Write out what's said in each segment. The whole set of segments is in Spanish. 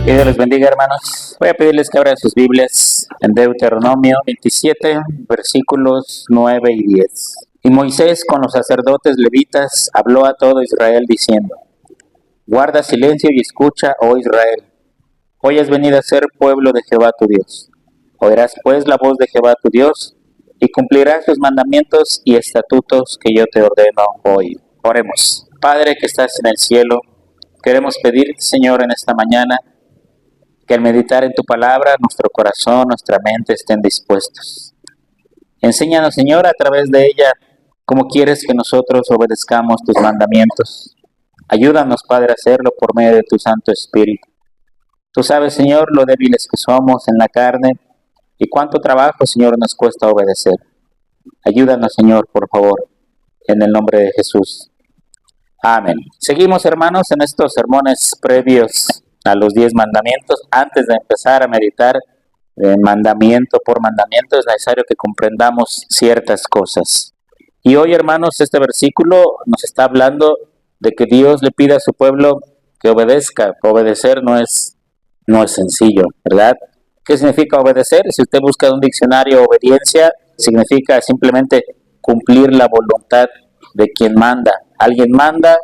Que Dios les bendiga, hermanos. Voy a pedirles que abran sus Biblias en Deuteronomio 27, versículos 9 y 10. Y Moisés con los sacerdotes levitas habló a todo Israel diciendo: Guarda silencio y escucha, oh Israel. Hoy has venido a ser pueblo de Jehová tu Dios. Oirás pues la voz de Jehová tu Dios y cumplirás sus mandamientos y estatutos que yo te ordeno hoy. Oremos. Padre que estás en el cielo, queremos pedirte, Señor, en esta mañana, que al meditar en tu palabra, nuestro corazón, nuestra mente estén dispuestos. Enséñanos, Señor, a través de ella, cómo quieres que nosotros obedezcamos tus mandamientos. Ayúdanos, Padre, a hacerlo por medio de tu Santo Espíritu. Tú sabes, Señor, lo débiles que somos en la carne y cuánto trabajo, Señor, nos cuesta obedecer. Ayúdanos, Señor, por favor, en el nombre de Jesús. Amén. Seguimos, hermanos, en estos sermones previos a los 10 mandamientos. Antes de empezar a meditar mandamiento por mandamiento, es necesario que comprendamos ciertas cosas. Y hoy, hermanos, este versículo nos está hablando de que Dios le pide a su pueblo que obedezca. Obedecer no es sencillo, ¿verdad? ¿Qué significa obedecer? Si usted busca en un diccionario, obediencia significa simplemente cumplir la voluntad de quien manda. Alguien manda,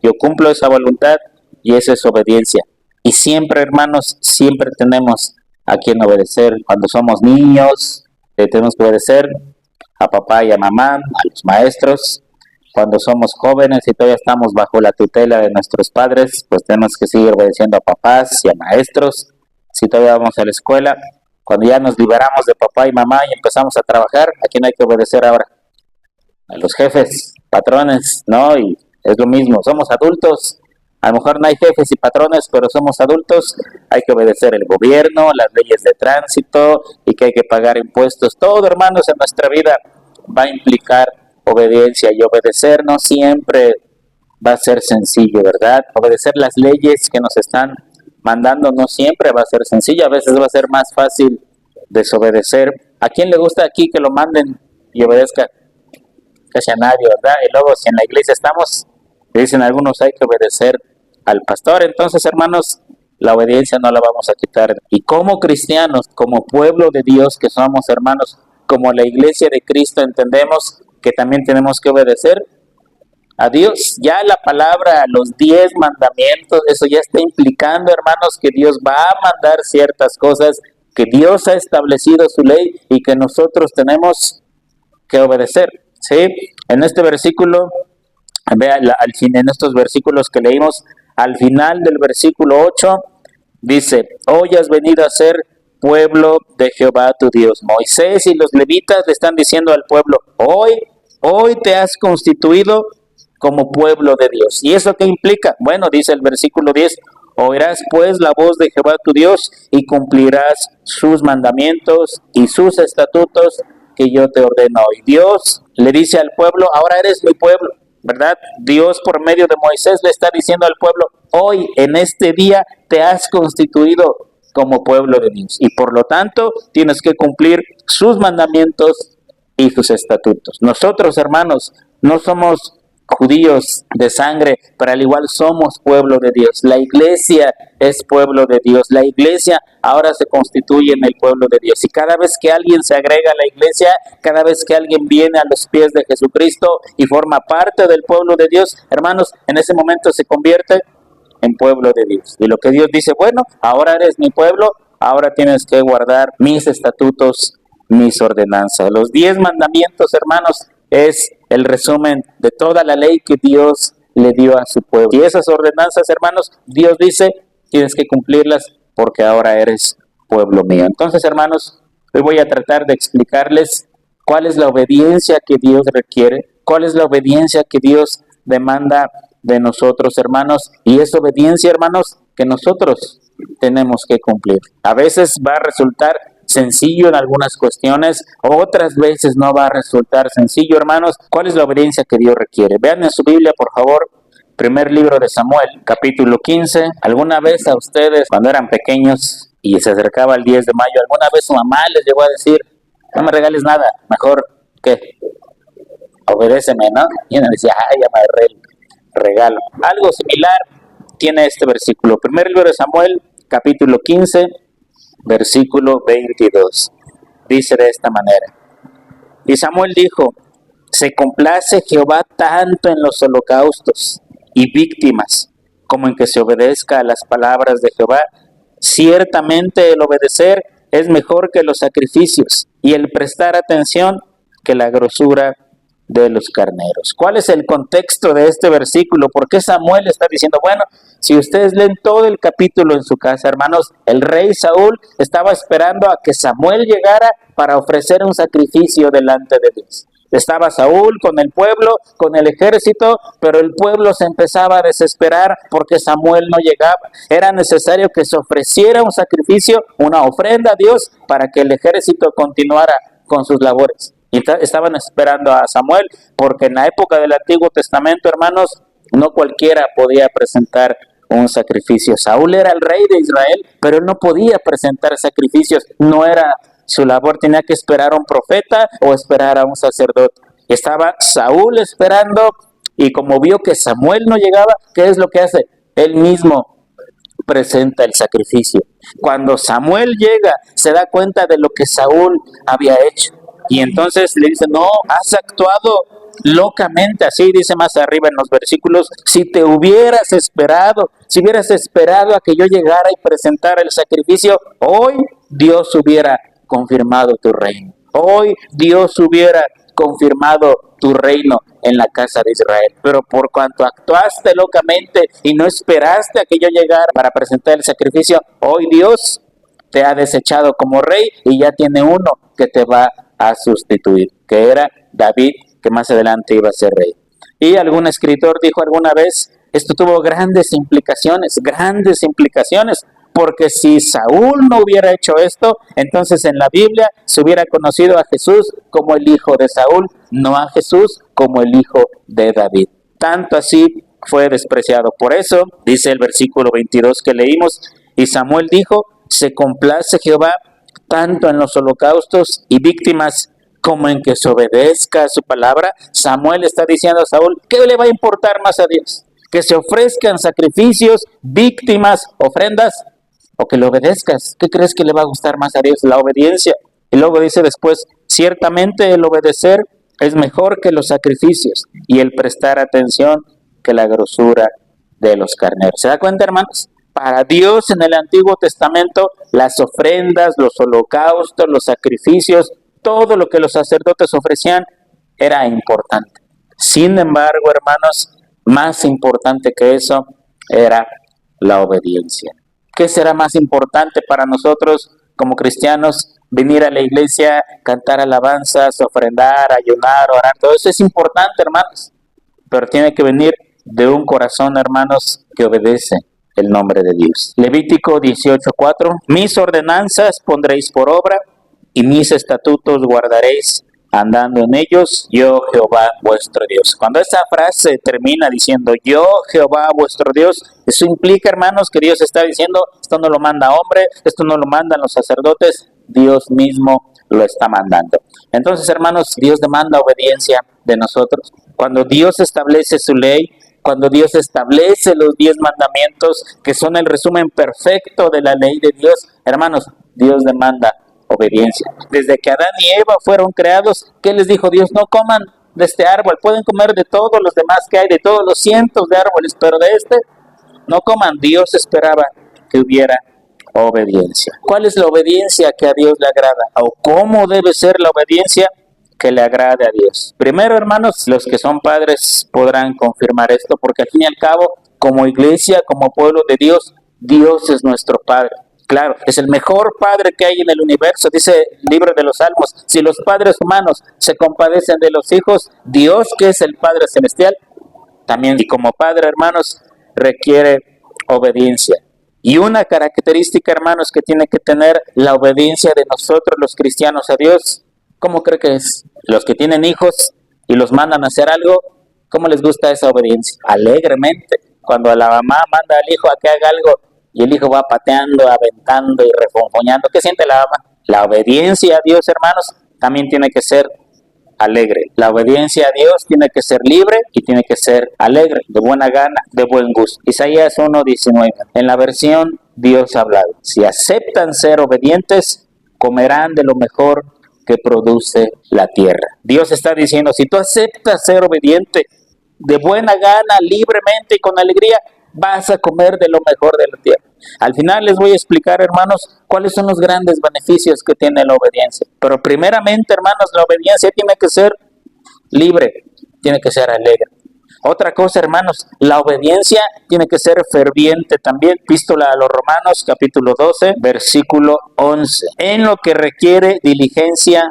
yo cumplo esa voluntad y esa es obediencia. Y siempre, hermanos, siempre tenemos a quien obedecer. Cuando somos niños, tenemos que obedecer a papá y a mamá, a los maestros. Cuando somos jóvenes y todavía estamos bajo la tutela de nuestros padres, pues tenemos que seguir obedeciendo a papás y a maestros. Si todavía vamos a la escuela, cuando ya nos liberamos de papá y mamá y empezamos a trabajar, ¿a quién hay que obedecer ahora? A los jefes, patrones, ¿no? Y es lo mismo, somos adultos, a lo mejor no hay jefes y patrones, pero somos adultos, hay que obedecer el gobierno, las leyes de tránsito y que hay que pagar impuestos. Todo, hermanos, en nuestra vida va a implicar obediencia y obedecer no siempre va a ser sencillo, ¿verdad? Obedecer las leyes que nos están mandando no siempre va a ser sencillo, a veces va a ser más fácil desobedecer. ¿A quién le gusta aquí que lo manden y obedezca? Casi a nadie, ¿verdad? Y luego si en la iglesia estamos, dicen algunos hay que obedecer al pastor. Entonces, hermanos, la obediencia no la vamos a quitar. Y como cristianos, como pueblo de Dios que somos, hermanos, como la iglesia de Cristo, entendemos que también tenemos que obedecer a Dios. Ya la palabra, los 10 mandamientos, eso ya está implicando, hermanos, que Dios va a mandar ciertas cosas, que Dios ha establecido su ley y que nosotros tenemos que obedecer. ¿Sí? En este versículo, vea, en estos versículos que leímos, al final del versículo 8, dice: Hoy has venido a ser pueblo de Jehová tu Dios. Moisés y los levitas le están diciendo al pueblo: hoy te has constituido como pueblo de Dios. ¿Y eso qué implica? Bueno, dice el versículo 10, oirás pues la voz de Jehová tu Dios y cumplirás sus mandamientos y sus estatutos que yo te ordeno hoy. Dios le dice al pueblo: ahora eres mi pueblo, ¿verdad? Dios por medio de Moisés le está diciendo al pueblo: hoy, en este día, te has constituido como pueblo de Dios. Y por lo tanto, tienes que cumplir sus mandamientos y sus estatutos. Nosotros, hermanos, no somos judíos de sangre, pero al igual somos pueblo de Dios. La iglesia es pueblo de Dios. La iglesia ahora se constituye en el pueblo de Dios. Y cada vez que alguien se agrega a la iglesia, cada vez que alguien viene a los pies de Jesucristo y forma parte del pueblo de Dios, hermanos, en ese momento se convierte en pueblo de Dios. Y lo que Dios dice: bueno, ahora eres mi pueblo, ahora tienes que guardar mis estatutos, mis ordenanzas. Los 10 mandamientos, hermanos, es el resumen de toda la ley que Dios le dio a su pueblo. Y esas ordenanzas, hermanos, Dios dice, tienes que cumplirlas porque ahora eres pueblo mío. Entonces, hermanos, hoy voy a tratar de explicarles cuál es la obediencia que Dios requiere, cuál es la obediencia que Dios demanda de nosotros, hermanos, y es obediencia, hermanos, que nosotros tenemos que cumplir. A veces va a resultar sencillo en algunas cuestiones, otras veces no va a resultar sencillo, hermanos. ¿Cuál es la obediencia que Dios requiere? Vean en su Biblia, por favor, primer libro de Samuel, capítulo 15. ¿Alguna vez a ustedes, cuando eran pequeños y se acercaba el 10 de mayo, alguna vez su mamá les llegó a decir: no me regales nada, mejor, ¿qué? Obedéceme, ¿no? Y uno decía: ay, ya me regalo. Algo similar tiene este versículo. Primer libro de Samuel, capítulo 15, versículo 22. Dice de esta manera: y Samuel dijo: se complace Jehová tanto en los holocaustos y víctimas, como en que se obedezca a las palabras de Jehová. Ciertamente el obedecer es mejor que los sacrificios, y el prestar atención que la grosura de los carneros. ¿Cuál es el contexto de este versículo? ¿Por qué Samuel está diciendo? Bueno, si ustedes leen todo el capítulo en su casa, hermanos, el rey Saúl estaba esperando a que Samuel llegara para ofrecer un sacrificio delante de Dios. Estaba Saúl con el pueblo, con el ejército, pero el pueblo se empezaba a desesperar porque Samuel no llegaba. Era necesario que se ofreciera un sacrificio, una ofrenda a Dios, para que el ejército continuara con sus labores. Y estaban esperando a Samuel, porque en la época del Antiguo Testamento, hermanos, no cualquiera podía presentar un sacrificio. Saúl era el rey de Israel, pero él no podía presentar sacrificios, no era su labor, tenía que esperar a un profeta o esperar a un sacerdote. Estaba Saúl esperando, y como vio que Samuel no llegaba, ¿qué es lo que hace? Él mismo presenta el sacrificio. Cuando Samuel llega, se da cuenta de lo que Saúl había hecho. Y entonces le dice: no, has actuado locamente. Así dice más arriba en los versículos: si te hubieras esperado, si hubieras esperado a que yo llegara y presentara el sacrificio, hoy Dios hubiera confirmado tu reino. Hoy Dios hubiera confirmado tu reino en la casa de Israel. Pero por cuanto actuaste locamente y no esperaste a que yo llegara para presentar el sacrificio, hoy Dios te ha desechado como rey y ya tiene uno que te va a sustituir, que era David, que más adelante iba a ser rey. Y algún escritor dijo alguna vez, esto tuvo grandes implicaciones, porque si Saúl no hubiera hecho esto, entonces en la Biblia se hubiera conocido a Jesús como el hijo de Saúl, no a Jesús como el hijo de David. Tanto así fue despreciado. Por eso, dice el versículo 22 que leímos, y Samuel dijo: se complace Jehová tanto en los holocaustos y víctimas como en que se obedezca a su palabra. Samuel está diciendo a Saúl, ¿qué le va a importar más a Dios? ¿Que se ofrezcan sacrificios, víctimas, ofrendas, o que le obedezcas? ¿Qué crees que le va a gustar más a Dios? La obediencia. Y luego dice después, ciertamente el obedecer es mejor que los sacrificios, y el prestar atención que la grosura de los carneros. ¿Se da cuenta, hermanos? Para Dios en el Antiguo Testamento, las ofrendas, los holocaustos, los sacrificios, todo lo que los sacerdotes ofrecían era importante. Sin embargo, hermanos, más importante que eso era la obediencia. ¿Qué será más importante para nosotros como cristianos? Venir a la iglesia, cantar alabanzas, ofrendar, ayunar, orar, todo eso es importante, hermanos. Pero tiene que venir de un corazón, hermanos, que obedece el nombre de Dios. Levítico 18:4, mis ordenanzas pondréis por obra y mis estatutos guardaréis andando en ellos, yo Jehová vuestro Dios. Cuando esa frase termina diciendo yo Jehová vuestro Dios, eso implica, hermanos, que Dios está diciendo, esto no lo manda hombre, esto no lo mandan los sacerdotes, Dios mismo lo está mandando. Entonces, hermanos, Dios demanda obediencia de nosotros. Cuando Dios establece su ley, cuando Dios establece los 10 mandamientos, que son el resumen perfecto de la ley de Dios, hermanos, Dios demanda obediencia. Desde que Adán y Eva fueron creados, ¿qué les dijo Dios? No coman de este árbol, pueden comer de todos los demás que hay, de todos los cientos de árboles, pero de este no coman. Dios esperaba que hubiera obediencia. ¿Cuál es la obediencia que a Dios le agrada? ¿O cómo debe ser la obediencia que le agrade a Dios? Primero, hermanos, los que son padres podrán confirmar esto, porque al fin y al cabo, como iglesia, como pueblo de Dios, Dios es nuestro Padre. Claro, es el mejor Padre que hay en el universo. Dice el libro de los Salmos, si los padres humanos se compadecen de los hijos, Dios, que es el Padre celestial, también, y como Padre, hermanos, requiere obediencia. Y una característica, hermanos, que tiene que tener la obediencia de nosotros los cristianos a Dios, ¿cómo cree que es? Los que tienen hijos y los mandan a hacer algo, ¿cómo les gusta esa obediencia? Alegremente. Cuando la mamá manda al hijo a que haga algo y el hijo va pateando, aventando y refonfoñando, ¿qué siente la mamá? La obediencia a Dios, hermanos, también tiene que ser alegre. La obediencia a Dios tiene que ser libre y tiene que ser alegre, de buena gana, de buen gusto. Isaías 1:19. En la versión Dios ha hablado. Si aceptan ser obedientes, comerán de lo mejor que produce la tierra. Dios está diciendo, si tú aceptas ser obediente, de buena gana, libremente y con alegría, vas a comer de lo mejor de la tierra. Al final les voy a explicar, hermanos, cuáles son los grandes beneficios que tiene la obediencia. Pero primeramente, hermanos, la obediencia tiene que ser libre, tiene que ser alegre. Otra cosa, hermanos, la obediencia tiene que ser ferviente también. Epístola a los Romanos, capítulo 12, versículo 11. En lo que requiere diligencia,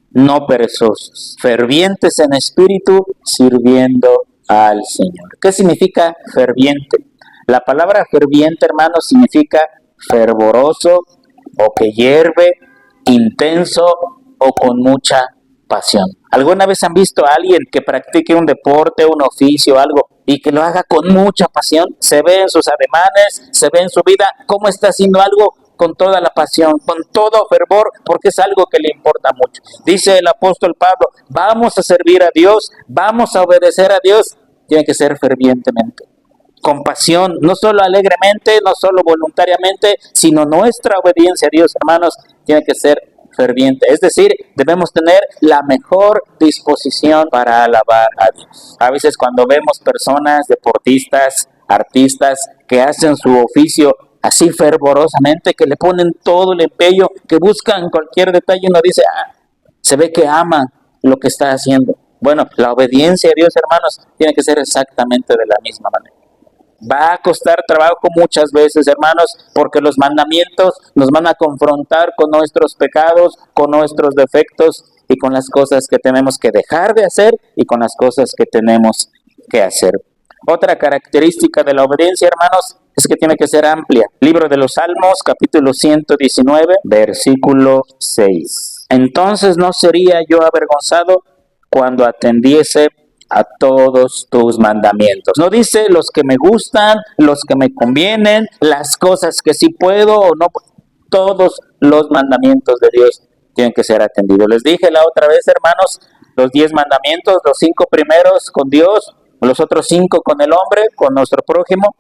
no perezosos, fervientes en espíritu, sirviendo al Señor. ¿Qué significa ferviente? La palabra ferviente, hermanos, significa fervoroso o que hierve, intenso o con mucha pasión. ¿Alguna vez han visto a alguien que practique un deporte, un oficio, algo, y que lo haga con mucha pasión? Se ve en sus ademanes, se ve en su vida cómo está haciendo algo con toda la pasión, con todo fervor, porque es algo que le importa mucho. Dice el apóstol Pablo, vamos a servir a Dios, vamos a obedecer a Dios, tiene que ser fervientemente, con pasión, no solo alegremente, no solo voluntariamente, sino nuestra obediencia a Dios, hermanos, tiene que ser ferviente. Es decir, debemos tener la mejor disposición para alabar a Dios. A veces cuando vemos personas, deportistas, artistas, que hacen su oficio así fervorosamente, que le ponen todo el empeño, que buscan cualquier detalle, uno dice, se ve que ama lo que está haciendo. Bueno, la obediencia a Dios, hermanos, tiene que ser exactamente de la misma manera. Va a costar trabajo muchas veces, hermanos, porque los mandamientos nos van a confrontar con nuestros pecados, con nuestros defectos y con las cosas que tenemos que dejar de hacer y con las cosas que tenemos que hacer. Otra característica de la obediencia, hermanos, es que tiene que ser amplia. Libro de los Salmos, capítulo 119, versículo 6. Entonces no sería yo avergonzado cuando atendiese a todos tus mandamientos. No dice los que me gustan, los que me convienen, las cosas que sí puedo o no. Todos los mandamientos de Dios tienen que ser atendidos. Les dije la otra vez, hermanos, los 10 mandamientos, los 5 primeros con Dios, los otros 5 con el hombre, con nuestro prójimo,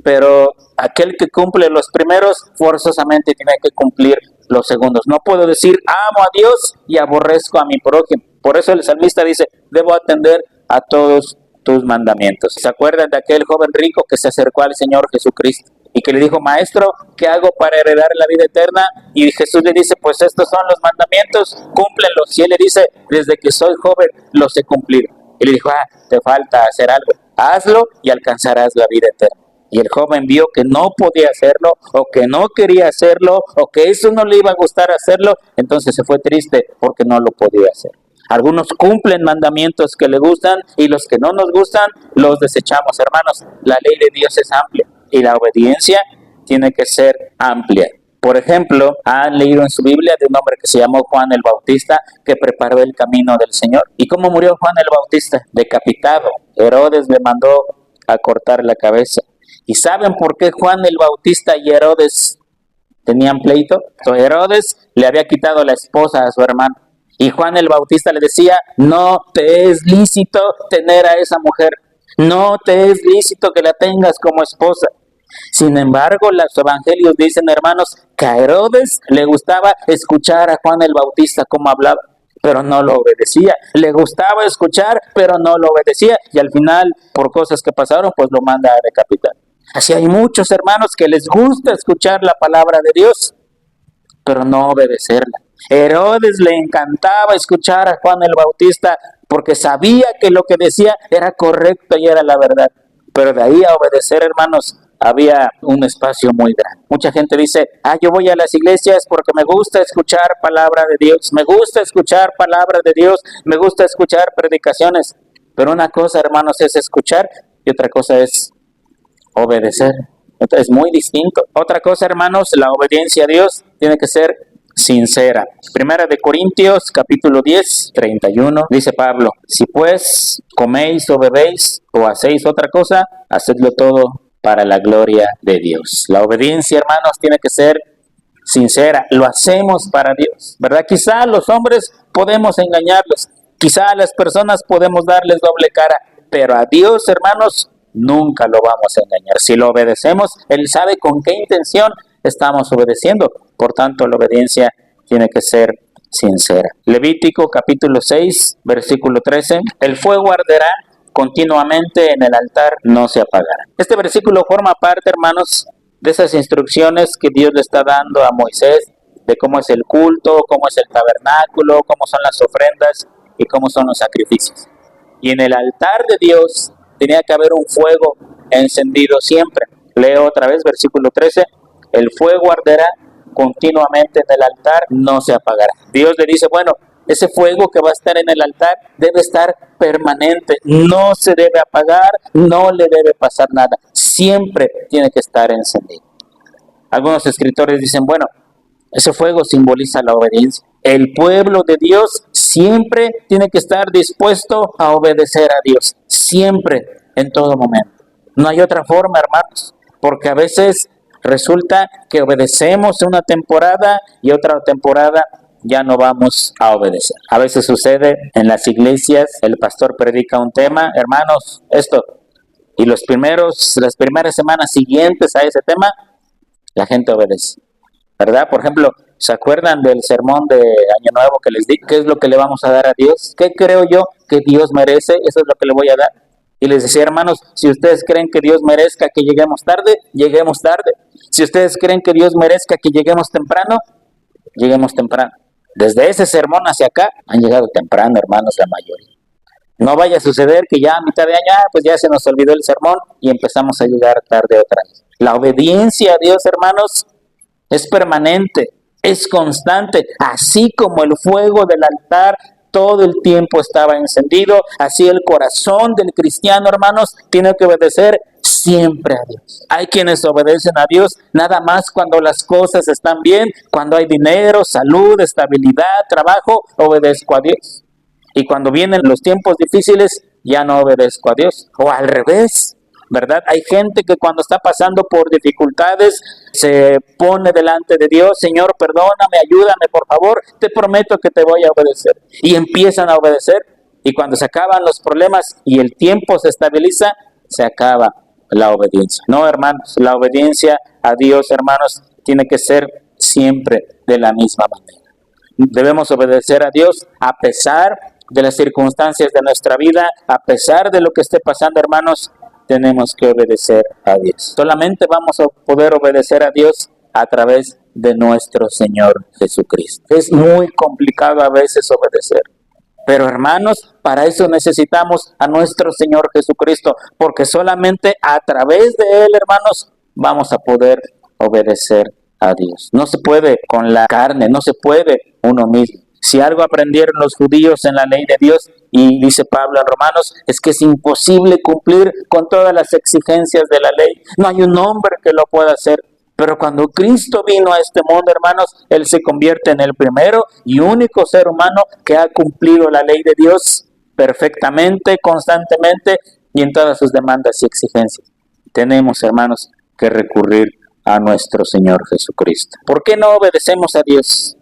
pero aquel que cumple los primeros forzosamente tiene que cumplir los segundos. No puedo decir amo a Dios y aborrezco a mi prójimo. Por eso el salmista dice, debo atender a todos tus mandamientos. ¿Se acuerdan de aquel joven rico que se acercó al Señor Jesucristo y que le dijo, maestro, ¿qué hago para heredar la vida eterna? Y Jesús le dice, pues estos son los mandamientos, cúmplenlos. Y él le dice, desde que soy joven los he cumplido. Y le dijo, te falta hacer algo, hazlo y alcanzarás la vida eterna. Y el joven vio que no podía hacerlo, o que no quería hacerlo, o que eso no le iba a gustar hacerlo, entonces se fue triste porque no lo podía hacer. Algunos cumplen mandamientos que le gustan y los que no nos gustan los desechamos. Hermanos, la ley de Dios es amplia y la obediencia tiene que ser amplia. Por ejemplo, han leído en su Biblia de un hombre que se llamó Juan el Bautista, que preparó el camino del Señor. ¿Y cómo murió Juan el Bautista? Decapitado. Herodes le mandó a cortar la cabeza. ¿Y saben por qué Juan el Bautista y Herodes tenían pleito? Entonces, Herodes le había quitado la esposa a su hermano. Y Juan el Bautista le decía, no te es lícito tener a esa mujer. No te es lícito que la tengas como esposa. Sin embargo, los evangelios dicen, hermanos, que a Herodes le gustaba escuchar a Juan el Bautista cómo hablaba, pero no lo obedecía. Le gustaba escuchar, pero no lo obedecía. Y al final, por cosas que pasaron, pues lo manda a decapitar. Así hay muchos hermanos que les gusta escuchar la palabra de Dios, pero no obedecerla. Herodes le encantaba escuchar a Juan el Bautista porque sabía que lo que decía era correcto y era la verdad. Pero de ahí a obedecer, hermanos, había un espacio muy grande. Mucha gente dice, yo voy a las iglesias porque me gusta escuchar palabra de Dios, me gusta escuchar palabra de Dios, me gusta escuchar predicaciones. Pero una cosa, hermanos, es escuchar y otra cosa es obedecer. Entonces, es muy distinto. Otra cosa, hermanos, la obediencia a Dios tiene que ser sincera. Primera de Corintios, capítulo 10, 31, dice Pablo, si pues coméis o bebéis o hacéis otra cosa, hacedlo todo para la gloria de Dios. La obediencia, hermanos, tiene que ser sincera. Lo hacemos para Dios, ¿verdad? Quizá los hombres podemos engañarlos, Quizá a las personas podemos darles doble cara, pero a Dios, hermanos, nunca lo vamos a engañar. Si lo obedecemos, Él sabe con qué intención estamos obedeciendo. Por tanto, la obediencia tiene que ser sincera. Levítico capítulo 6, versículo 13. El fuego arderá continuamente en el altar, no se apagará. Este versículo forma parte, hermanos, de esas instrucciones que Dios le está dando a Moisés de cómo es el culto, cómo es el tabernáculo, cómo son las ofrendas y cómo son los sacrificios. Y en el altar de Dios tenía que haber un fuego encendido siempre. Leo otra vez, versículo 13. El fuego arderá continuamente en el altar, no se apagará. Dios le dice, bueno, ese fuego que va a estar en el altar debe estar permanente, no se debe apagar, no le debe pasar nada, siempre tiene que estar encendido. Algunos escritores dicen, bueno, ese fuego simboliza la obediencia. El pueblo de Dios siempre tiene que estar dispuesto a obedecer a Dios, siempre, en todo momento. No hay otra forma, hermanos, porque a veces resulta que obedecemos una temporada y otra temporada ya no vamos a obedecer. A veces sucede en las iglesias, el pastor predica un tema, hermanos, esto, y las primeras semanas siguientes a ese tema, la gente obedece, ¿verdad? Por ejemplo, ¿se acuerdan del sermón de Año Nuevo que les di? ¿Qué es lo que le vamos a dar a Dios? ¿Qué creo yo que Dios merece? Eso es lo que le voy a dar. Y les decía, hermanos, si ustedes creen que Dios merezca que lleguemos tarde, lleguemos tarde. Si ustedes creen que Dios merezca que lleguemos temprano, lleguemos temprano. Desde ese sermón hacia acá han llegado temprano, hermanos, la mayoría. No vaya a suceder que ya a mitad de año, pues ya se nos olvidó el sermón y empezamos a llegar tarde otra vez. La obediencia a Dios, hermanos, es permanente, es constante, así como el fuego del altar todo el tiempo estaba encendido, así el corazón del cristiano, hermanos, tiene que obedecer siempre a Dios. Hay quienes obedecen a Dios nada más cuando las cosas están bien, cuando hay dinero, salud, estabilidad, trabajo, obedezco a Dios. Y cuando vienen los tiempos difíciles, ya no obedezco a Dios. O al revés, ¿verdad? Hay gente que cuando está pasando por dificultades se pone delante de Dios, Señor, perdóname, ayúdame, por favor, te prometo que te voy a obedecer. Y empiezan a obedecer y cuando se acaban los problemas y el tiempo se estabiliza, se acaba la obediencia. No, hermanos, la obediencia a Dios, hermanos, tiene que ser siempre de la misma manera. Debemos obedecer a Dios a pesar de las circunstancias de nuestra vida, a pesar de lo que esté pasando, hermanos, tenemos que obedecer a Dios. Solamente vamos a poder obedecer a Dios a través de nuestro Señor Jesucristo. Es muy complicado a veces obedecer, pero hermanos, para eso necesitamos a nuestro Señor Jesucristo, porque solamente a través de Él, hermanos, vamos a poder obedecer a Dios. No se puede con la carne, no se puede uno mismo. Si algo aprendieron los judíos en la ley de Dios, y dice Pablo en Romanos, es que es imposible cumplir con todas las exigencias de la ley. No hay un hombre que lo pueda hacer. Pero cuando Cristo vino a este mundo, hermanos, Él se convierte en el primero y único ser humano que ha cumplido la ley de Dios perfectamente, constantemente y en todas sus demandas y exigencias. Tenemos, hermanos, que recurrir a nuestro Señor Jesucristo. ¿Por qué no obedecemos a Dios?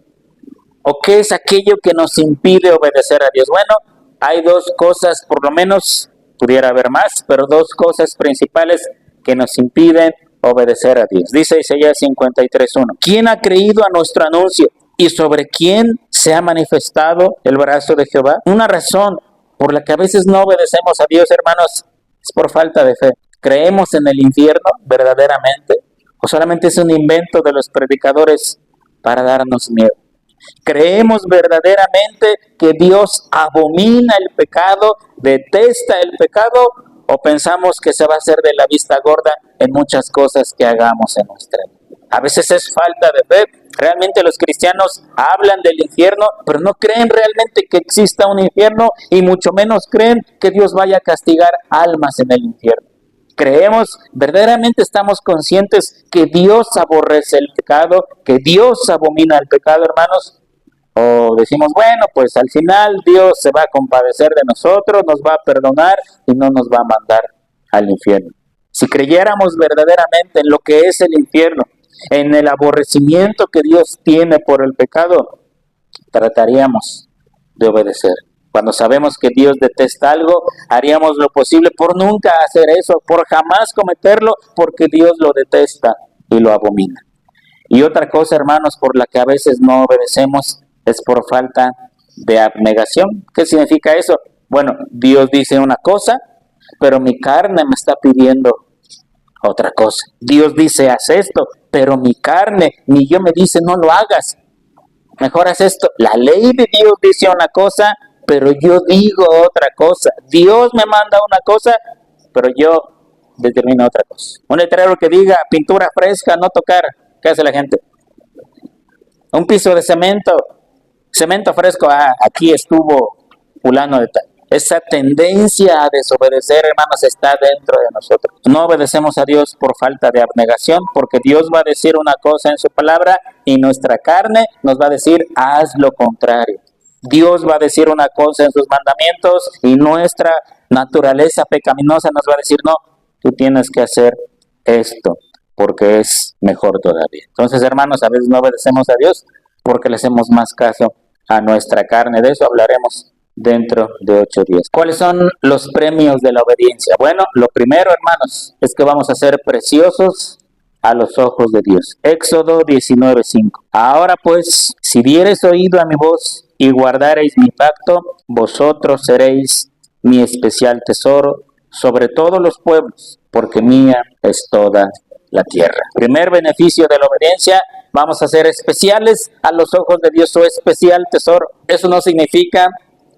¿O qué es aquello que nos impide obedecer a Dios? Bueno, hay dos cosas, por lo menos, pudiera haber más, pero dos cosas principales que nos impiden obedecer a Dios. Dice Isaías 53:1. ¿Quién ha creído a nuestro anuncio? ¿Y sobre quién se ha manifestado el brazo de Jehová? Una razón por la que a veces no obedecemos a Dios, hermanos, es por falta de fe. ¿Creemos en el infierno verdaderamente? ¿O solamente es un invento de los predicadores para darnos miedo? ¿Creemos verdaderamente que Dios abomina el pecado, detesta el pecado? ¿O pensamos que se va a hacer de la vista gorda en muchas cosas que hagamos en nuestra vida? A veces es falta de fe. Realmente los cristianos hablan del infierno, pero no creen realmente que exista un infierno y mucho menos creen que Dios vaya a castigar almas en el infierno. Creemos, verdaderamente estamos conscientes que Dios aborrece el pecado, que Dios abomina el pecado, hermanos. O decimos, bueno, pues al final Dios se va a compadecer de nosotros, nos va a perdonar y no nos va a mandar al infierno. Si creyéramos verdaderamente en lo que es el infierno, en el aborrecimiento que Dios tiene por el pecado, trataríamos de obedecer. Cuando sabemos que Dios detesta algo, haríamos lo posible por nunca hacer eso, por jamás cometerlo, porque Dios lo detesta y lo abomina. Y otra cosa, hermanos, por la que a veces no obedecemos es por falta de abnegación. ¿Qué significa eso? Bueno, Dios dice una cosa, pero mi carne me está pidiendo otra cosa. Dios dice, haz esto, pero mi carne, mi yo me dice, no lo hagas. Mejor haz esto. La ley de Dios dice una cosa, pero yo digo otra cosa. Dios me manda una cosa, pero yo determino otra cosa. Un letrero que diga pintura fresca, no tocar. ¿Qué hace la gente? Un piso de cemento fresco, aquí estuvo fulano de tal. Esa tendencia a desobedecer, hermanos, está dentro de nosotros. No obedecemos a Dios por falta de abnegación, porque Dios va a decir una cosa en su palabra y nuestra carne nos va a decir, haz lo contrario. Dios va a decir una cosa en sus mandamientos y nuestra naturaleza pecaminosa nos va a decir, no, tú tienes que hacer esto, porque es mejor todavía. Entonces, hermanos, a veces no obedecemos a Dios porque le hacemos más caso a nuestra carne. De eso hablaremos dentro de 8 días. ¿Cuáles son los premios de la obediencia? Bueno, lo primero, hermanos, es que vamos a ser preciosos a los ojos de Dios. Éxodo 19:5. Ahora pues, si diereis oído a mi voz y guardareis mi pacto, vosotros seréis mi especial tesoro sobre todos los pueblos, porque mía es toda la tierra. Primer beneficio de la obediencia, vamos a ser especiales a los ojos de Dios, su especial tesoro. Eso no significa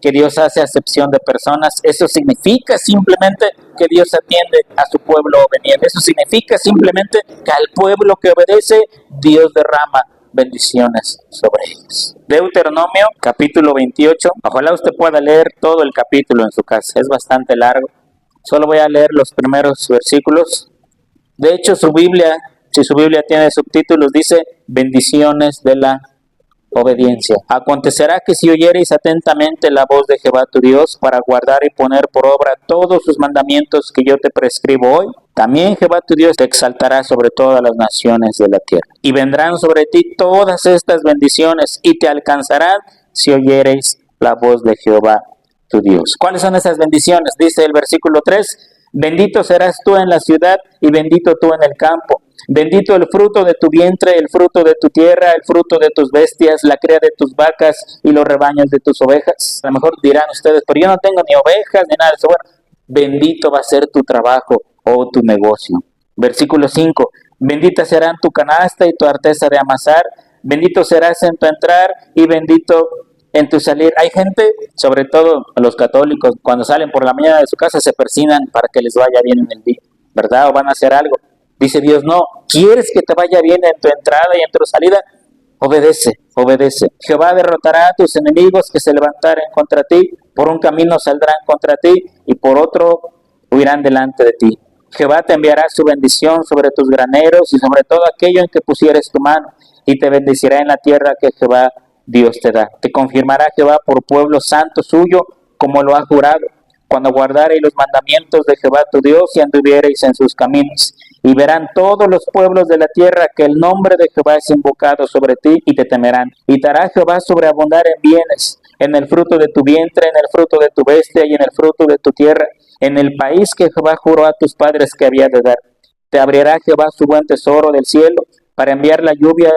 que Dios hace acepción de personas, eso significa simplemente que Dios atiende a su pueblo obediente, eso significa simplemente que al pueblo que obedece, Dios derrama bendiciones sobre ellos. Deuteronomio capítulo 28, ojalá usted pueda leer todo el capítulo en su casa, es bastante largo, solo voy a leer los primeros versículos. De hecho, su Biblia, si su Biblia tiene subtítulos, dice bendiciones de la obediencia. Acontecerá que si oyereis atentamente la voz de Jehová tu Dios para guardar y poner por obra todos sus mandamientos que yo te prescribo hoy, también Jehová tu Dios te exaltará sobre todas las naciones de la tierra. Y vendrán sobre ti todas estas bendiciones y te alcanzarán si oyereis la voz de Jehová tu Dios. ¿Cuáles son esas bendiciones? Dice el versículo 3, bendito serás tú en la ciudad y bendito tú en el campo. Bendito el fruto de tu vientre, el fruto de tu tierra, el fruto de tus bestias, la cría de tus vacas y los rebaños de tus ovejas. A lo mejor dirán ustedes, pero yo no tengo ni ovejas ni nada de eso. Bueno, bendito va a ser tu trabajo o tu negocio. Versículo 5, bendita serán tu canasta y tu arteza de amasar. Bendito serás en tu entrar y bendito en tu salir. Hay gente, sobre todo los católicos, cuando salen por la mañana de su casa se persignan para que les vaya bien en el día, ¿verdad? O van a hacer algo. Dice Dios, no, ¿quieres que te vaya bien en tu entrada y en tu salida? Obedece, obedece. Jehová derrotará a tus enemigos que se levantaren contra ti, por un camino saldrán contra ti y por otro huirán delante de ti. Jehová te enviará su bendición sobre tus graneros y sobre todo aquello en que pusieres tu mano, y te bendecirá en la tierra que Jehová Dios te da. Te confirmará Jehová por pueblo santo suyo, como lo ha jurado, cuando guardareis los mandamientos de Jehová tu Dios y anduviereis en sus caminos. Y verán todos los pueblos de la tierra que el nombre de Jehová es invocado sobre ti y te temerán. Y te hará Jehová sobreabundar en bienes, en el fruto de tu vientre, en el fruto de tu bestia y en el fruto de tu tierra, en el país que Jehová juró a tus padres que había de dar. Te abrirá Jehová su buen tesoro del cielo para enviar la lluvia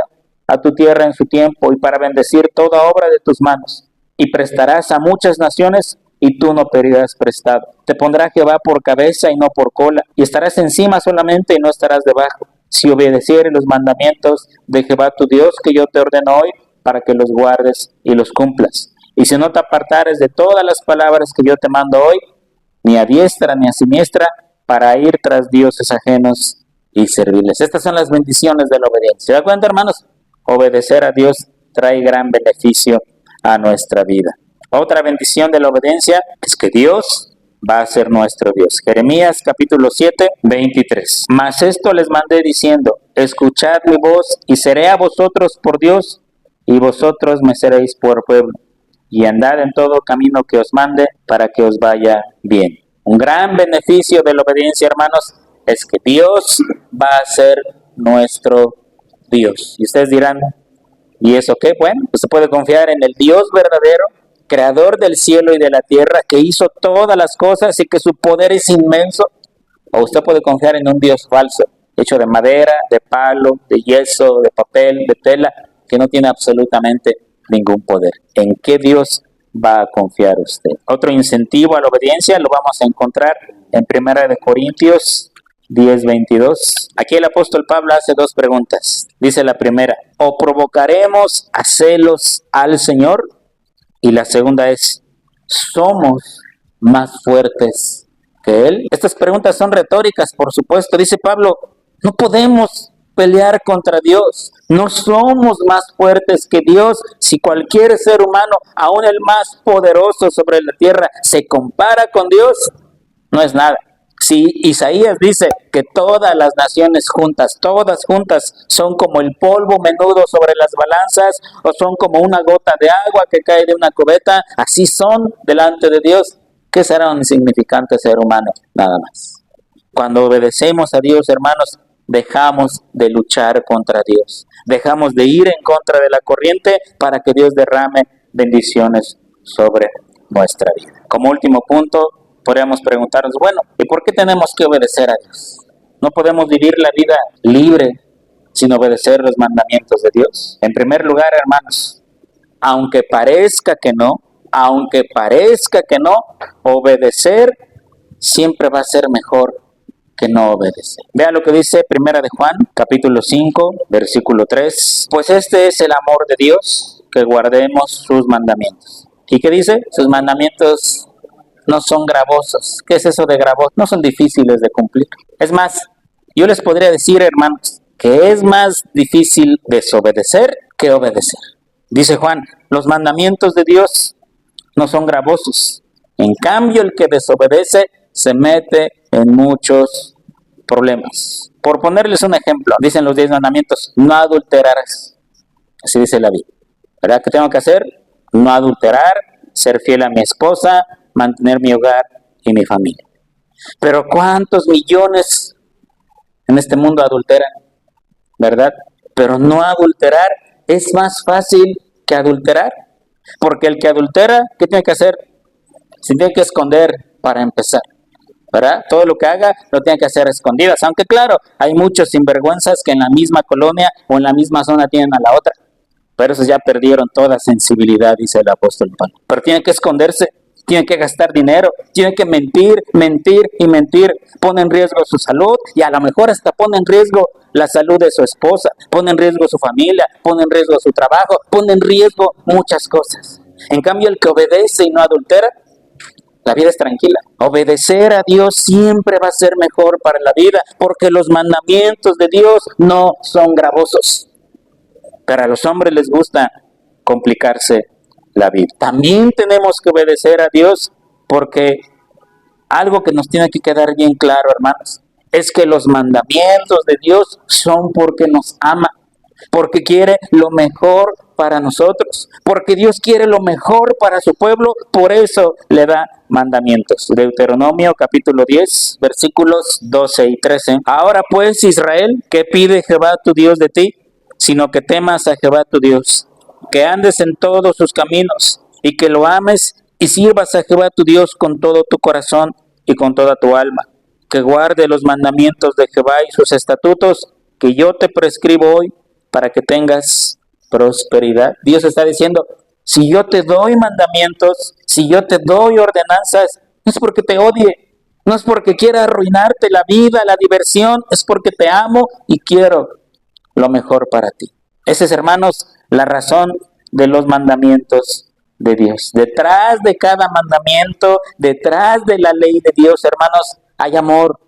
a tu tierra en su tiempo y para bendecir toda obra de tus manos. Y prestarás a muchas naciones y tú no pedirás prestado. Te pondrá Jehová por cabeza y no por cola, y estarás encima solamente y no estarás debajo, si obedecieres los mandamientos de Jehová tu Dios que yo te ordeno hoy, para que los guardes y los cumplas. Y si no te apartares de todas las palabras que yo te mando hoy, ni a diestra ni a siniestra, para ir tras dioses ajenos y servirles. Estas son las bendiciones de la obediencia. ¿Se da cuenta, hermanos? Obedecer a Dios trae gran beneficio a nuestra vida. Otra bendición de la obediencia es que Dios va a ser nuestro Dios. Jeremías capítulo 7, 23. Mas esto les mandé diciendo, escuchad mi voz y seré a vosotros por Dios y vosotros me seréis por pueblo. Y andad en todo camino que os mande para que os vaya bien. Un gran beneficio de la obediencia, hermanos, es que Dios va a ser nuestro Dios. Y ustedes dirán, ¿y eso qué? Bueno, pues se puede confiar en el Dios verdadero creador del cielo y de la tierra, que hizo todas las cosas y que su poder es inmenso? ¿O usted puede confiar en un Dios falso, hecho de madera, de palo, de yeso, de papel, de tela, que no tiene absolutamente ningún poder? ¿En qué Dios va a confiar usted? Otro incentivo a la obediencia lo vamos a encontrar en 1 Corintios 10:22. Aquí el apóstol Pablo hace dos preguntas. Dice la primera: ¿o provocaremos a celos al Señor? Y la segunda es: ¿somos más fuertes que Él? Estas preguntas son retóricas, por supuesto. Dice Pablo: no podemos pelear contra Dios. No somos más fuertes que Dios. Si cualquier ser humano, aún el más poderoso sobre la tierra, se compara con Dios, no es nada. Si Isaías dice que todas las naciones juntas, todas juntas, son como el polvo menudo sobre las balanzas, o son como una gota de agua que cae de una cubeta, así son delante de Dios. ¿Qué será un insignificante ser humano? Nada más. Cuando obedecemos a Dios, hermanos, dejamos de luchar contra Dios. Dejamos de ir en contra de la corriente para que Dios derrame bendiciones sobre nuestra vida. Como último punto, podríamos preguntarnos, bueno, ¿y por qué tenemos que obedecer a Dios? ¿No podemos vivir la vida libre sin obedecer los mandamientos de Dios? En primer lugar, hermanos, aunque parezca que no, obedecer siempre va a ser mejor que no obedecer. Vea lo que dice 1 de Juan, capítulo 5, versículo 3. Pues este es el amor de Dios, que guardemos sus mandamientos. ¿Y qué dice? Sus mandamientos no son gravosos. ¿Qué es eso de gravoso? No son difíciles de cumplir. Es más, yo les podría decir, hermanos, que es más difícil desobedecer que obedecer. Dice Juan: los mandamientos de Dios no son gravosos. En cambio, el que desobedece se mete en muchos problemas. Por ponerles un ejemplo, dicen los 10 mandamientos: no adulterarás. Así dice la Biblia. ¿Verdad? ¿Qué tengo que hacer? No adulterar, ser fiel a mi esposa, mantener mi hogar y mi familia. Pero ¿cuántos millones en este mundo adulteran? ¿Verdad? Pero no adulterar es más fácil que adulterar. Porque el que adultera, ¿qué tiene que hacer? Se tiene que esconder para empezar, ¿verdad? Todo lo que haga lo tiene que hacer a escondidas. Aunque claro, hay muchos sinvergüenzas que en la misma colonia o en la misma zona tienen a la otra. Pero esos ya perdieron toda sensibilidad, dice el apóstol Pablo. Pero tiene que esconderse, tiene que gastar dinero, tiene que mentir. Pone en riesgo su salud y a lo mejor hasta pone en riesgo la salud de su esposa, pone en riesgo su familia, pone en riesgo su trabajo, pone en riesgo muchas cosas. En cambio, el que obedece y no adultera, la vida es tranquila. Obedecer a Dios siempre va a ser mejor para la vida, porque los mandamientos de Dios no son gravosos. Pero a los hombres les gusta complicarse la vida. También tenemos que obedecer a Dios, porque algo que nos tiene que quedar bien claro, hermanos, es que los mandamientos de Dios son porque nos ama, porque quiere lo mejor para nosotros, porque Dios quiere lo mejor para su pueblo, por eso le da mandamientos. Deuteronomio capítulo 10, versículos 12 y 13. Ahora pues, Israel, ¿qué pide Jehová tu Dios de ti? Sino que temas a Jehová tu Dios, que andes en todos sus caminos, y que lo ames y sirvas a Jehová tu Dios con todo tu corazón y con toda tu alma, que guarde los mandamientos de Jehová y sus estatutos que yo te prescribo hoy, para que tengas prosperidad. Dios está diciendo: si yo te doy mandamientos, si yo te doy ordenanzas, no es porque te odie, no es porque quiera arruinarte la vida, la diversión, es porque te amo y quiero lo mejor para ti. Esa es, hermanos, la razón de los mandamientos de Dios. Detrás de cada mandamiento, detrás de la ley de Dios, hermanos, hay amor,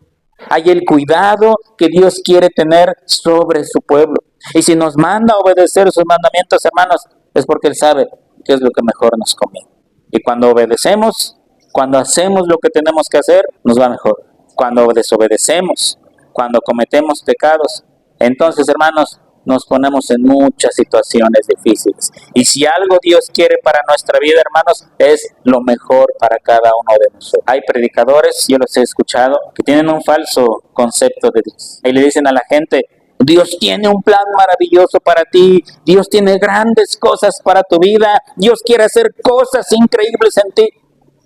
hay el cuidado que Dios quiere tener sobre su pueblo. Y si nos manda a obedecer sus mandamientos, hermanos, es porque Él sabe qué es lo que mejor nos conviene. Y cuando obedecemos, cuando hacemos lo que tenemos que hacer, nos va mejor. Cuando desobedecemos, cuando cometemos pecados, entonces, hermanos, nos ponemos en muchas situaciones difíciles. Y si algo Dios quiere para nuestra vida, hermanos, es lo mejor para cada uno de nosotros. Hay predicadores, yo los he escuchado, que tienen un falso concepto de Dios. Y le dicen a la gente: Dios tiene un plan maravilloso para ti. Dios tiene grandes cosas para tu vida. Dios quiere hacer cosas increíbles en ti.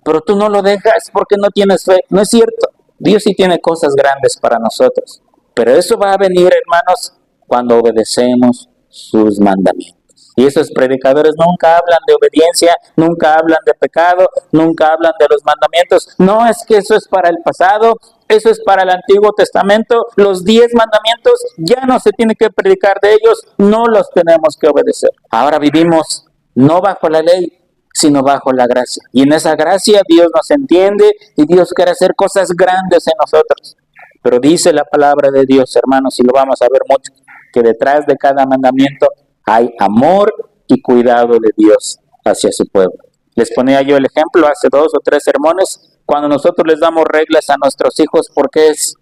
Pero tú no lo dejas porque no tienes fe. No es cierto. Dios sí tiene cosas grandes para nosotros. Pero eso va a venir, hermanos, cuando obedecemos sus mandamientos. Y esos predicadores nunca hablan de obediencia, nunca hablan de pecado, nunca hablan de los mandamientos. No, es que eso es para el pasado, eso es para el Antiguo Testamento. Los 10 mandamientos ya no se tiene que predicar de ellos, no los tenemos que obedecer. Ahora vivimos no bajo la ley, sino bajo la gracia. Y en esa gracia Dios nos entiende y Dios quiere hacer cosas grandes en nosotros. Pero dice la palabra de Dios, hermanos, y lo vamos a ver mucho, que detrás de cada mandamiento hay amor y cuidado de Dios hacia su pueblo. Les ponía yo el ejemplo hace 2 o 3 sermones, cuando nosotros les damos reglas a nuestros hijos, ¿por qué es?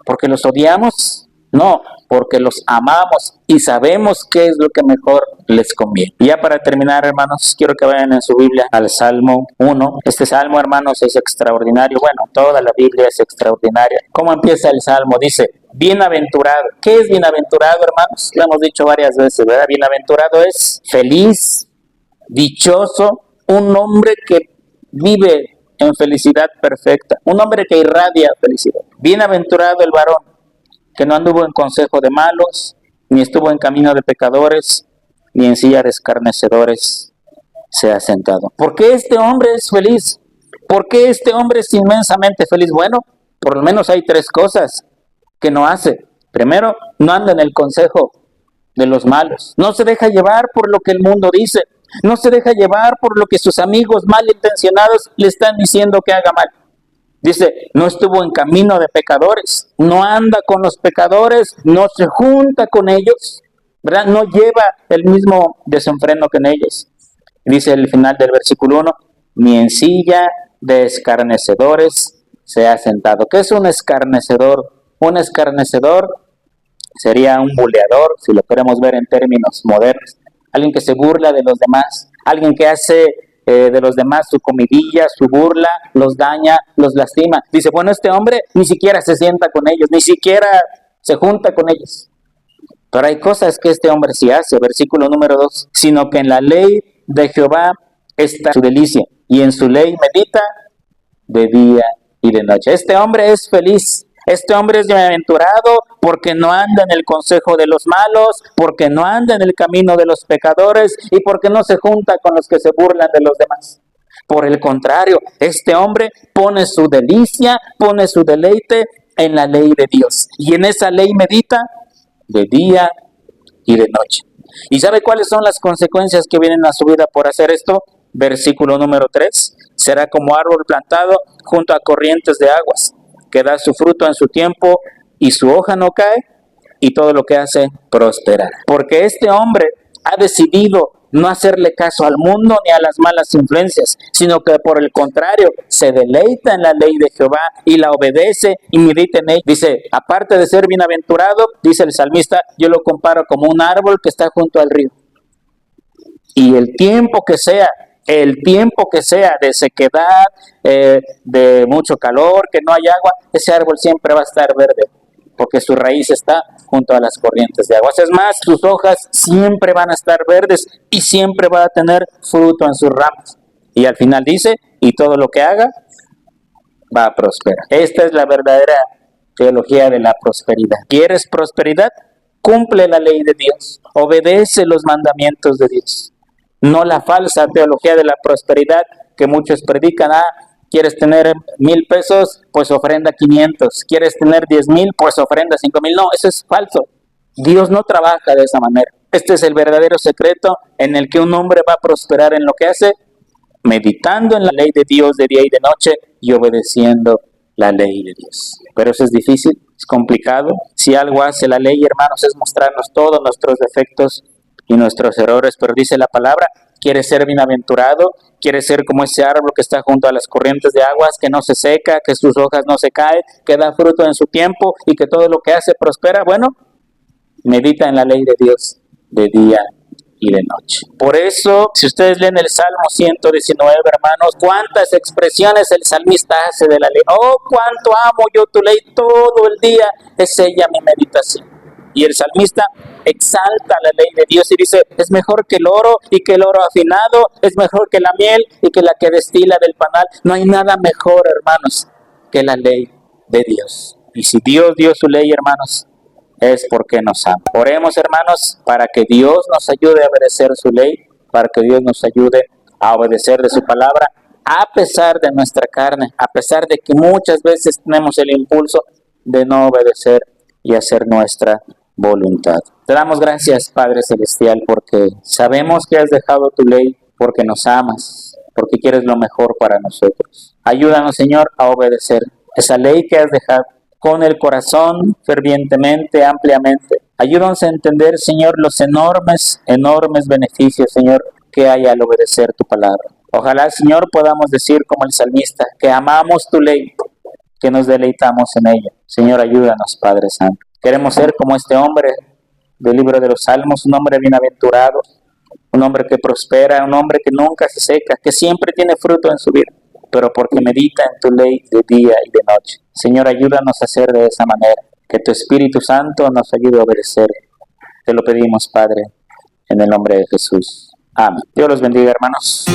¿Porque los odiamos? No, porque los amamos y sabemos qué es lo que mejor les conviene. Y ya para terminar, hermanos, quiero que vayan en su Biblia al Salmo 1. Este Salmo, hermanos, es extraordinario. Bueno, toda la Biblia es extraordinaria. ¿Cómo empieza el Salmo? Dice, bienaventurado. ¿Qué es bienaventurado, hermanos? Lo hemos dicho varias veces, ¿verdad? Bienaventurado es feliz, dichoso, un hombre que vive en felicidad perfecta, un hombre que irradia felicidad. Bienaventurado el varón que no anduvo en consejo de malos, ni estuvo en camino de pecadores, ni en silla de escarnecedores se ha sentado. ¿Por qué este hombre es feliz? ¿Por qué este hombre es inmensamente feliz? Bueno, por lo menos hay 3 cosas que no hace. Primero, no anda en el consejo de los malos. No se deja llevar por lo que el mundo dice. No se deja llevar por lo que sus amigos malintencionados le están diciendo que haga mal. Dice, no estuvo en camino de pecadores, no anda con los pecadores, no se junta con ellos, ¿verdad? No lleva el mismo desenfreno que en ellos. Dice el final del versículo 1, ni en silla de escarnecedores se ha sentado. ¿Qué es un escarnecedor? Un escarnecedor sería un buleador, si lo queremos ver en términos modernos, alguien que se burla de los demás, alguien que hace de los demás su comidilla, su burla, los daña, los lastima. Dice, bueno, este hombre ni siquiera se sienta con ellos, ni siquiera se junta con ellos. Pero hay cosas que este hombre sí hace, versículo número 2, sino que en la ley de Jehová está su delicia, y en su ley medita de día y de noche. Este hombre es feliz. Este hombre es bienaventurado porque no anda en el consejo de los malos, porque no anda en el camino de los pecadores y porque no se junta con los que se burlan de los demás. Por el contrario, este hombre pone su delicia, pone su deleite en la ley de Dios. Y en esa ley medita de día y de noche. ¿Y sabe cuáles son las consecuencias que vienen a su vida por hacer esto? Versículo número 3. Será como árbol plantado junto a corrientes de aguas, que da su fruto en su tiempo y su hoja no cae, y todo lo que hace prosperará. Porque este hombre ha decidido no hacerle caso al mundo ni a las malas influencias, sino que por el contrario se deleita en la ley de Jehová y la obedece y medita en ella. Dice, aparte de ser bienaventurado, dice el salmista, yo lo comparo como un árbol que está junto al río. Y el tiempo que sea de sequedad, de mucho calor, que no hay agua, ese árbol siempre va a estar verde, porque su raíz está junto a las corrientes de agua. Es más, sus hojas siempre van a estar verdes y siempre va a tener fruto en sus ramas. Y al final dice, y todo lo que haga va a prosperar. Esta es la verdadera teología de la prosperidad. ¿Quieres prosperidad? Cumple la ley de Dios, obedece los mandamientos de Dios. No la falsa teología de la prosperidad que muchos predican. ¿Quieres tener 1,000 pesos? Pues ofrenda 500. ¿Quieres tener 10,000? Pues ofrenda 5,000. No, eso es falso. Dios no trabaja de esa manera. Este es el verdadero secreto en el que un hombre va a prosperar en lo que hace, meditando en la ley de Dios de día y de noche y obedeciendo la ley de Dios. Pero eso es difícil, es complicado. Si algo hace la ley, hermanos, es mostrarnos todos nuestros defectos y nuestros errores, pero dice la palabra, quiere ser bienaventurado, quiere ser como ese árbol que está junto a las corrientes de aguas, que no se seca, que sus hojas no se caen, que da fruto en su tiempo y que todo lo que hace prospera. Bueno, medita en la ley de Dios de día y de noche. Por eso, si ustedes leen el Salmo 119, hermanos, cuántas expresiones el salmista hace de la ley. Oh, cuánto amo yo tu ley, todo el día es ella mi meditación. Y el salmista exalta la ley de Dios y dice, es mejor que el oro y que el oro afinado, es mejor que la miel y que la que destila del panal. No hay nada mejor, hermanos, que la ley de Dios. Y si Dios dio su ley, hermanos, es porque nos ama. Oremos, hermanos, para que Dios nos ayude a obedecer su ley, para que Dios nos ayude a obedecer de su palabra, a pesar de nuestra carne, a pesar de que muchas veces tenemos el impulso de no obedecer y hacer nuestra voluntad. Te damos gracias, Padre Celestial, porque sabemos que has dejado tu ley, porque nos amas, porque quieres lo mejor para nosotros. Ayúdanos, Señor, a obedecer esa ley que has dejado con el corazón, fervientemente, ampliamente. Ayúdanos a entender, Señor, los enormes beneficios, Señor, que hay al obedecer tu palabra. Ojalá, Señor, podamos decir como el salmista, que amamos tu ley, que nos deleitamos en ella. Señor, ayúdanos, Padre Santo. Queremos ser como este hombre del libro de los Salmos, un hombre bienaventurado, un hombre que prospera, un hombre que nunca se seca, que siempre tiene fruto en su vida, pero porque medita en tu ley de día y de noche. Señor, ayúdanos a hacer de esa manera, que tu Espíritu Santo nos ayude a obedecer. Te lo pedimos, Padre, en el nombre de Jesús. Amén. Dios los bendiga, hermanos.